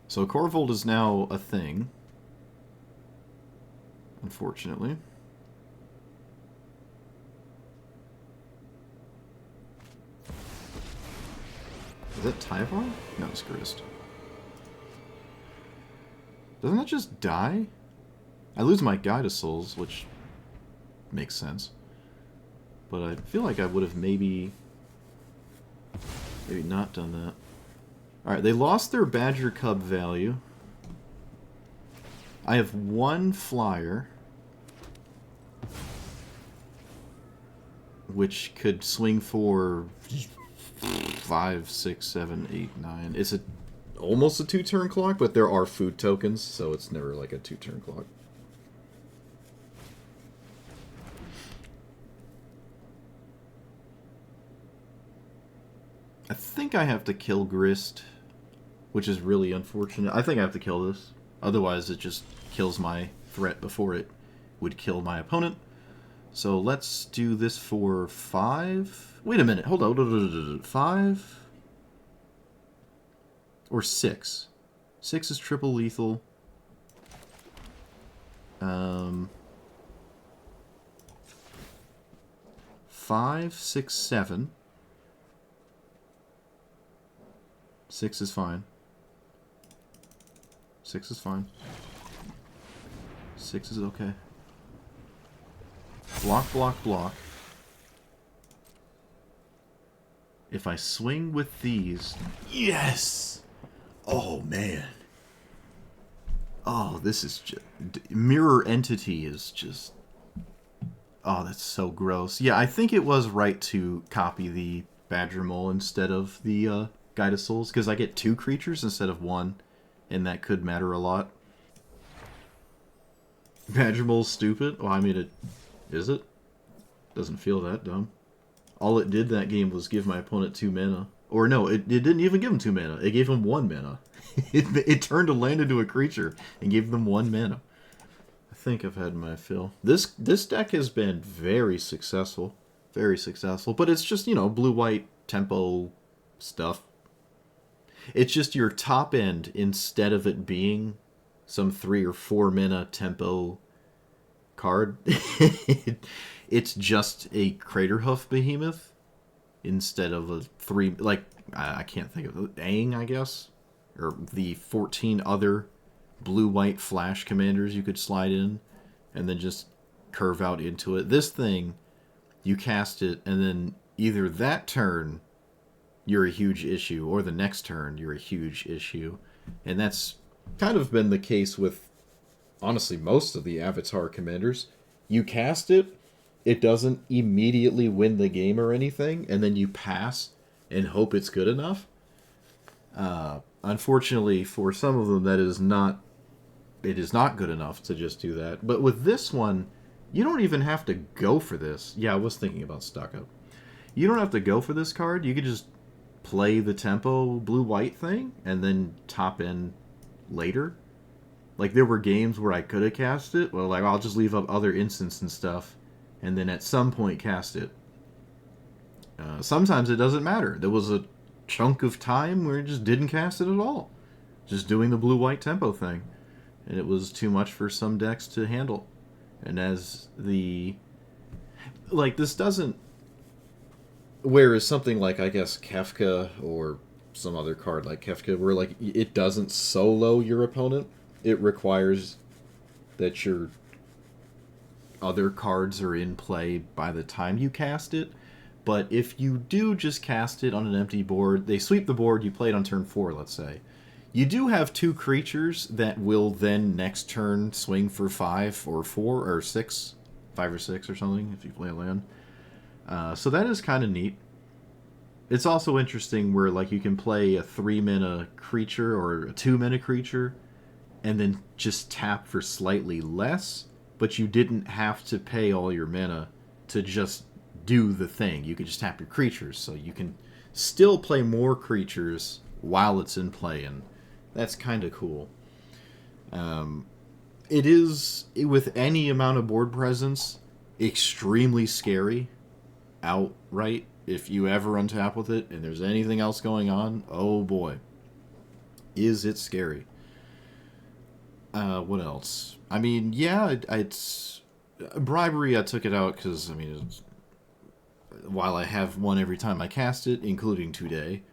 So Corvold is now a thing, unfortunately. Is that Tyvar? No, it's Grist. Doesn't that just die? I lose my Guide of Souls, which makes sense. But I feel like I would have maybe not done that. Alright, they lost their Badger Cub value. I have 1 flyer, which could swing for 5, 6, 7, 8, 9. It's almost a 2-turn clock, but there are food tokens, so it's never like a 2-turn clock. I think I have to kill Grist, which is really unfortunate. I think I have to kill this. Otherwise, it just kills my threat before it would kill my opponent. So let's do this for 5. Wait a minute. Hold on. 5 or 6. 6 is triple lethal. 5, 6, 7. 6 is fine. 6 is fine. 6 is okay. Block, block, block. If I swing with these... Yes! Oh, man. Oh, this is just... Mirror Entity is just... Oh, that's so gross. Yeah, I think it was right to copy the Badger Mole instead of the Guide of Souls, because I get 2 creatures instead of 1, and that could matter a lot. Badger Mole's stupid? Well, I mean, it... Is it? Doesn't feel that dumb. All it did that game was give my opponent 2 mana. Or no, it didn't even give him 2 mana. It gave him 1 mana. it turned a land into a creature and gave them 1 mana. I think I've had my fill. This deck has been very successful. Very successful. But it's just, you know, blue-white tempo stuff. It's just your top end, instead of it being some 3 or 4 mana tempo card, it's just a Craterhoof Behemoth instead of a 3, like, I can't think of it, Aang, I guess, or the 14 other blue-white flash commanders you could slide in and then just curve out into it. This thing, you cast it, and then either that turn you're a huge issue, or the next turn you're a huge issue. And that's kind of been the case with, honestly, most of the Avatar commanders. You cast it, it doesn't immediately win the game or anything, and then you pass and hope it's good enough. Unfortunately, for some of them, it is not good enough to just do that. But with this one, you don't even have to go for this. Yeah, I was thinking about Stock Up. You don't have to go for this card. You could just play the tempo blue-white thing and then top in later. Like, there were games where I could have cast it. Well, like, I'll just leave up other instants and stuff and then at some point cast it. Sometimes it doesn't matter. There was a chunk of time where it just didn't cast it at all. Just doing the blue-white tempo thing. And it was too much for some decks to handle. And as the... Like, this doesn't... Whereas something like, I guess, Kefka or some other card like Kefka, where, like, it doesn't solo your opponent. It requires that your other cards are in play by the time you cast it. But if you do just cast it on an empty board, they sweep the board, you play it on turn 4, let's say. You do have 2 creatures that will then next turn swing for 5 or 4 or 6. 5 or 6 or something, if you play a land. So that is kind of neat. It's also interesting where, like, you can play a 3-mana creature or a 2-mana creature and then just tap for slightly less, but you didn't have to pay all your mana to just do the thing. You could just tap your creatures, so you can still play more creatures while it's in play, and that's kind of cool. It is, with any amount of board presence, extremely scary outright. If you ever untap with it and there's anything else going on, oh boy, is it scary. What else? I mean, yeah, it's bribery. I took it out because, I mean, while I have one every time I cast it, including today,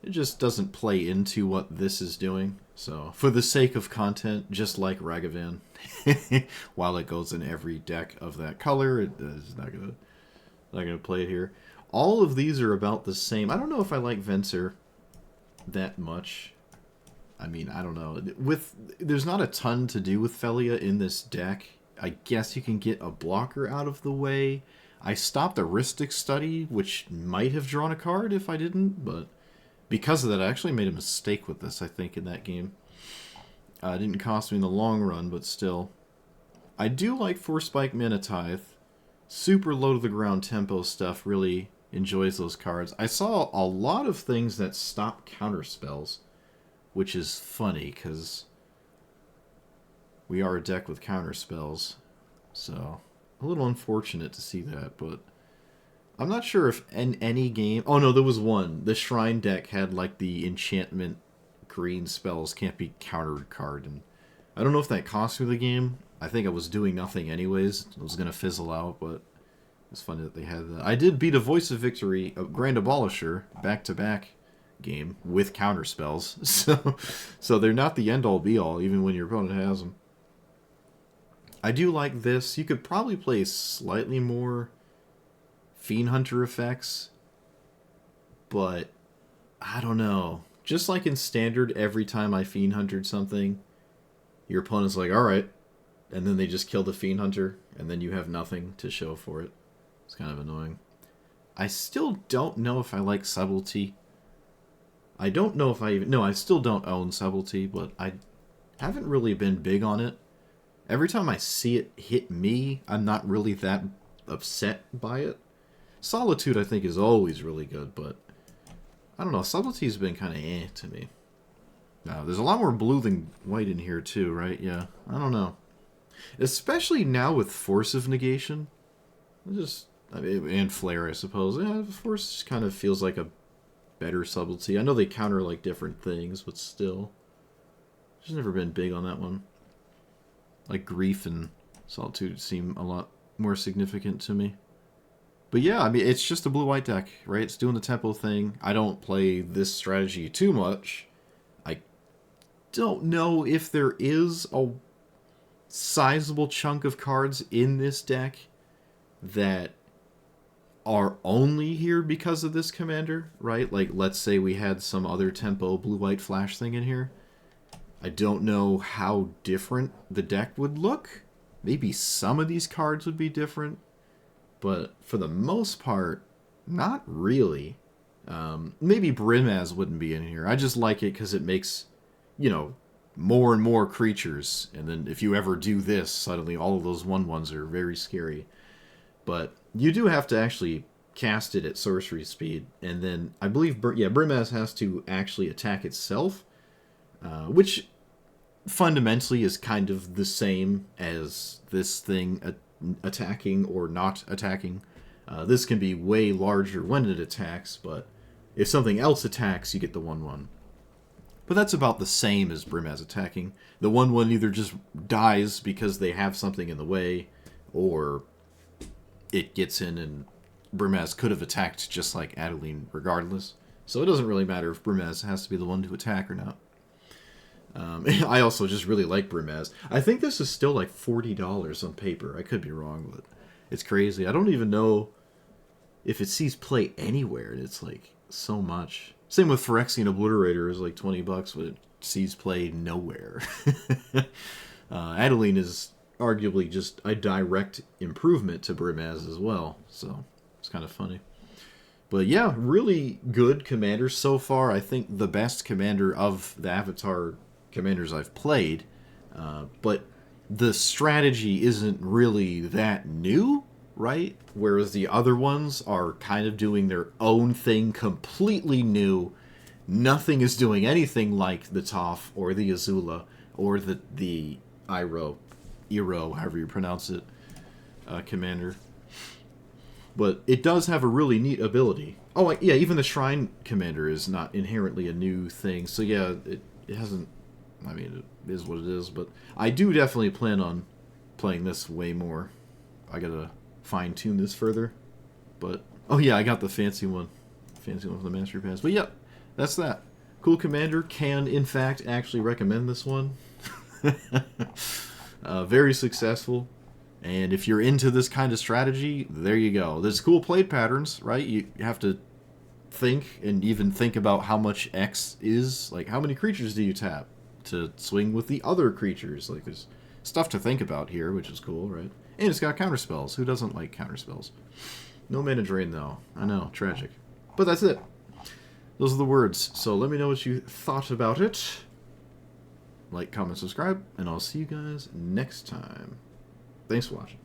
it just doesn't play into what this is doing. So, for the sake of content, just like Ragavan, while it goes in every deck of that color, it is not gonna play it here. All of these are about the same. I don't know if I like Venser that much. I mean, I don't know. There's not a ton to do with Felia in this deck. I guess you can get a blocker out of the way. I stopped Aristic Study, which might have drawn a card if I didn't, but because of that, I actually made a mistake with this, I think, in that game. It didn't cost me in the long run, but still. I do like 4-Spike Mana Tithe. Super low-to-the-ground tempo stuff really enjoys those cards. I saw a lot of things that stop counterspells, which is funny, because we are a deck with counterspells, so a little unfortunate to see that, but I'm not sure if in any game... Oh, no, there was one. The Shrine deck had, like, the enchantment green spells can't be countered card, and I don't know if that cost me the game. I think I was doing nothing anyways. It was going to fizzle out, but it's funny that they had that. I did beat a Voice of Victory, a Grand Abolisher, back-to-back game with counterspells, so they're not the end-all be-all, even when your opponent has them. I do like this. You could probably play slightly more Fiend Hunter effects, but I don't know. Just like in Standard, every time I Fiend Huntered something, your opponent's like, alright, and then they just kill the Fiend Hunter, and then you have nothing to show for it. It's kind of annoying. I still don't know if I like Subtlety. I don't know if I even... No, I still don't own Subtlety, but I haven't really been big on it. Every time I see it hit me, I'm not really that upset by it. Solitude, I think, is always really good, but I don't know. Subtlety's been kind of to me. There's a lot more blue than white in here, too, right? Yeah, I don't know. Especially now with Force of Negation. And Flare, I suppose. Yeah, Force just kind of feels like a better Subtlety. I know they counter, like, different things, but still. Just never been big on that one. Like, Grief and Solitude seem a lot more significant to me. But yeah, I mean, it's just a blue-white deck, right? It's doing the tempo thing. I don't play this strategy too much. I don't know if there is a sizable chunk of cards in this deck that are only here because of this commander, right? Like, let's say we had some other tempo blue-white flash thing in here. I don't know how different the deck would look. Maybe some of these cards would be different. But for the most part, not really. Maybe Brimaz wouldn't be in here. I just like it because it makes, you know, more and more creatures. And then if you ever do this, suddenly all of those 1/1s are very scary. But you do have to actually cast it at sorcery speed. And then I believe, Brimaz has to actually attack itself. Which fundamentally is kind of the same as this thing attacking or not attacking. This can be way larger when it attacks, but if something else attacks, you get the 1/1. But that's about the same as Brimaz attacking. The 1/1 either just dies because they have something in the way, or it gets in and Brimaz could have attacked just like Adeline regardless. So it doesn't really matter if Brimaz has to be the one to attack or not. I also just really like Brimaz. I think this is still like $40 on paper. I could be wrong, but it's crazy. I don't even know if it sees play anywhere. It's like so much. Same with Phyrexian Obliterator is like $20, but it sees play nowhere. Adeline is arguably just a direct improvement to Brimaz as well, so it's kind of funny. But yeah, really good commander so far. I think the best commander of the Avatar commanders I've played, but the strategy isn't really that new, right? Whereas the other ones are kind of doing their own thing completely new. Nothing is doing anything like the Toph or the Azula or the Iroh, however you pronounce it, commander. But it does have a really neat ability. Oh, yeah, even the Shrine Commander is not inherently a new thing. So yeah, it hasn't... I mean, it is what it is. But I do definitely plan on playing this way more. I gotta fine-tune this further. But... Oh yeah, I got the fancy one. Fancy one for the Mastery Pass. But yeah, that's that. Cool commander. Can, in fact, actually recommend this one. Very successful. And if you're into this kind of strategy, there you go. There's cool play patterns, right? You have to think and even think about how much X is. Like, how many creatures do you tap to swing with the other creatures? Like, there's stuff to think about here, which is cool, right? And it's got counterspells. Who doesn't like counterspells? No mana drain, though. I know, tragic. But that's it. Those are the words. So let me know what you thought about it. Like, comment, subscribe, and I'll see you guys next time. Thanks for watching.